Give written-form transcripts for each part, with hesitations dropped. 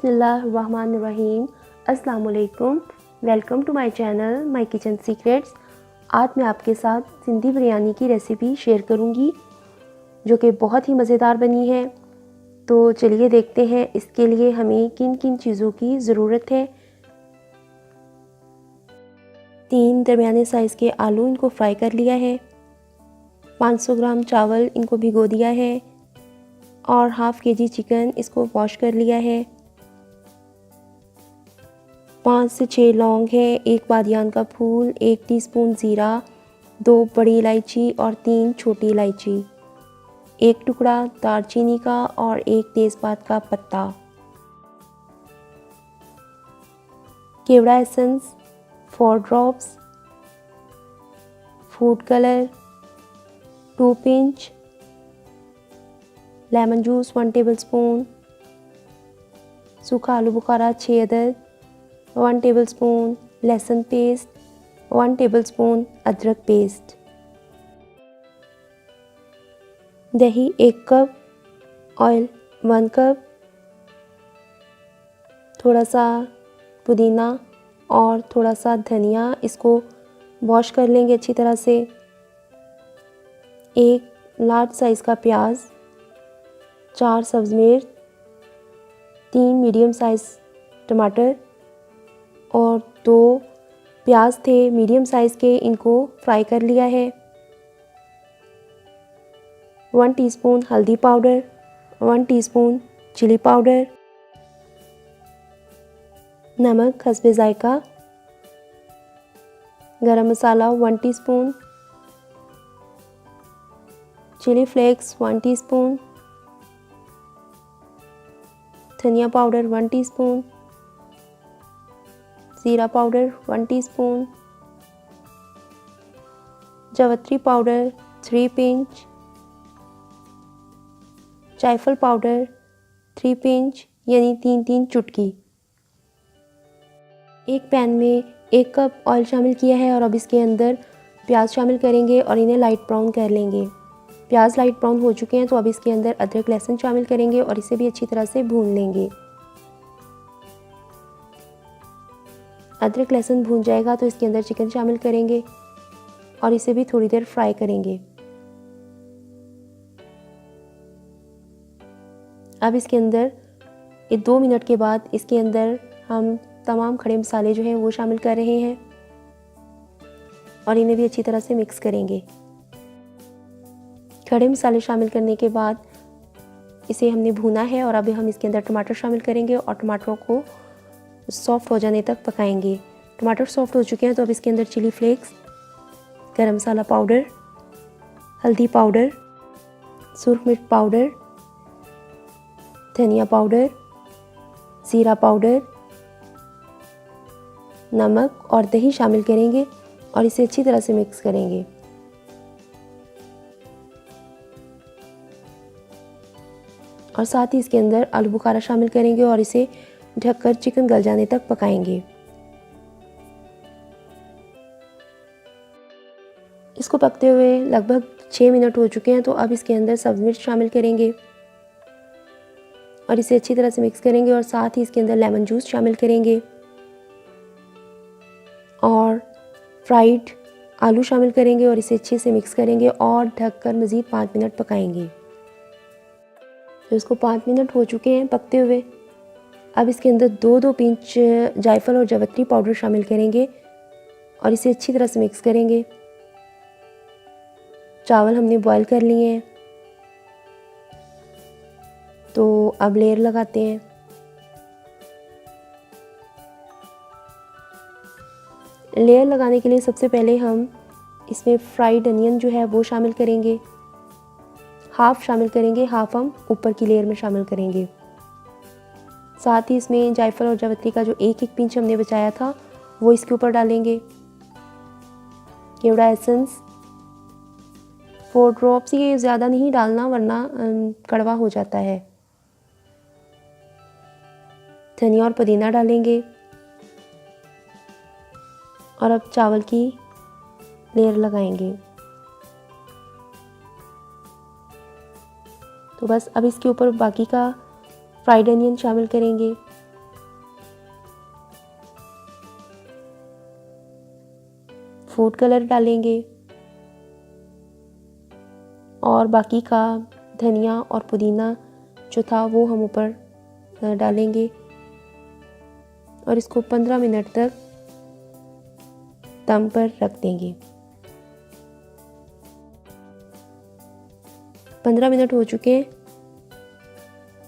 बिस्मिल्लाहिर्रहमानिर्रहीम। अस्सलाम वालेकुम। Welcome to my channel my kitchen secrets. आज मैं आपके साथ सिंधी बिरयानी की रेसिपी शेयर करूंगी जो कि बहुत ही मज़ेदार बनी है। तो चलिए देखते हैं इसके लिए हमें किन किन चीज़ों की ज़रूरत है। 3 दरमियाने साइज़ के आलू, इनको फ्राई कर लिया है। 500 ग्राम चावल, इनको भिगो दिया है। और हाफ़ केजी चिकन, इसको वॉश कर लिया है। 5 से 6 लौंग है, 1 बादियान का फूल, 1 टीस्पून ज़ीरा, 2 बड़ी इलायची और 3 छोटी इलायची, 1 टुकड़ा दालचीनी का और 1 तेज़पात का पत्ता, केवड़ा essence 4 drops, food colour 2 pinch, lemon juice 1 tablespoon, सूखा आलू बुखारा 6 अदद, 1 टेबलस्पून लहसुन पेस्ट, 1 टेबलस्पून अदरक पेस्ट, दही 1 कप, ऑयल 1 कप, थोड़ा सा पुदीना और थोड़ा सा धनिया, इसको वॉश कर लेंगे अच्छी तरह से। 1 लार्ज साइज़ का प्याज, 4 सब्ज़ मिर्च, 3 मीडियम साइज़ टमाटर और 2 प्याज थे मीडियम साइज़ के, इनको फ्राई कर लिया है। 1 टीस्पून हल्दी पाउडर, 1 टीस्पून चिली पाउडर, नमक हस्बे ज़ायका, गरम मसाला 1 टीस्पून, चिली फ्लेक्स 1 टीस्पून, धनिया पाउडर 1 टीस्पून, ज़ीरा पाउडर 1 टीस्पून, जावित्री पाउडर 3 पिंच, जायफल पाउडर 3 पिंच यानी 3-3 चुटकी। एक पैन में 1 कप ऑयल शामिल किया है और अब इसके अंदर प्याज शामिल करेंगे और इन्हें लाइट ब्राउन कर लेंगे। प्याज लाइट ब्राउन हो चुके हैं तो अब इसके अंदर अदरक लहसुन शामिल करेंगे और इसे भी अच्छी तरह से भून लेंगे। अदरक लहसुन भून जाएगा तो इसके अंदर चिकन शामिल करेंगे और इसे भी थोड़ी देर फ्राई करेंगे। अब इसके अंदर 2 मिनट के बाद इसके अंदर हम तमाम खड़े मसाले जो हैं वो शामिल कर रहे हैं और इन्हें भी अच्छी तरह से मिक्स करेंगे। खड़े मसाले शामिल करने के बाद इसे हमने भूना है और अब हम इसके अंदर टमाटर शामिल करेंगे और टमाटरों को सॉफ्ट हो जाने तक पकाएंगे। टमाटर सॉफ्ट हो चुके हैं तो अब इसके अंदर चिली फ्लेक्स, गरम मसाला पाउडर, हल्दी पाउडर, सुर्ख मिर्च पाउडर, धनिया पाउडर, ज़ीरा पाउडर, नमक और दही शामिल करेंगे और इसे अच्छी तरह से मिक्स करेंगे। और साथ ही इसके अंदर आलू बुखारा शामिल करेंगे और इसे ढककर चिकन गल जाने तक पकाएंगे। इसको पकते हुए लगभग 6 मिनट हो चुके हैं तो अब इसके अंदर सब्ज़ मिर्च शामिल करेंगे और इसे अच्छी तरह से मिक्स करेंगे और साथ ही इसके अंदर लेमन जूस शामिल करेंगे और फ्राइड आलू शामिल करेंगे और इसे अच्छे से मिक्स करेंगे और ढककर मज़ीद 5 मिनट पकाएंगे। तो इसको 5 मिनट हो चुके हैं पकते हुए। अब इसके अंदर 2-2 पिंच जायफल और जावित्री पाउडर शामिल करेंगे और इसे अच्छी तरह से मिक्स करेंगे। चावल हमने बॉईल कर लिए हैं तो अब लेयर लगाते हैं। लेयर लगाने के लिए सबसे पहले हम इसमें फ्राइड अनियन जो है वो शामिल करेंगे। हाफ़ शामिल करेंगे, हाफ़ हम ऊपर की लेयर में शामिल करेंगे। साथ ही इसमें जायफल और जावित्री का जो 1-1 पिंच हमने बचाया था वो इसके ऊपर डालेंगे। केवड़ा एसेंस 4 ड्रॉप्स, ये ज़्यादा नहीं डालना वरना कड़वा हो जाता है। धनिया और पुदीना डालेंगे और अब चावल की लेयर लगाएंगे। तो बस अब इसके ऊपर बाकी का फ्राइड अनियन शामिल करेंगे फूड कलर डालेंगे और बाकी का धनिया और पुदीना जो था वो हम ऊपर डालेंगे और इसको 15 मिनट तक दम पर रख देंगे। 15 मिनट हो चुके हैं।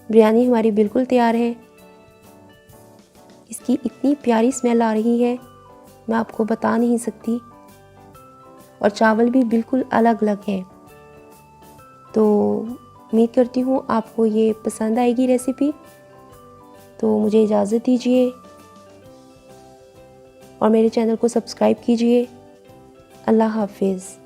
बिरयानी हमारी बिल्कुल तैयार है। इसकी इतनी प्यारी स्मेल आ रही है, मैं आपको बता नहीं सकती। और चावल भी बिल्कुल अलग अलग है। तो उम्मीद करती हूँ आपको ये पसंद आएगी रेसिपी। तो मुझे इजाज़त दीजिए और मेरे चैनल को सब्सक्राइब कीजिए। अल्लाह हाफिज़।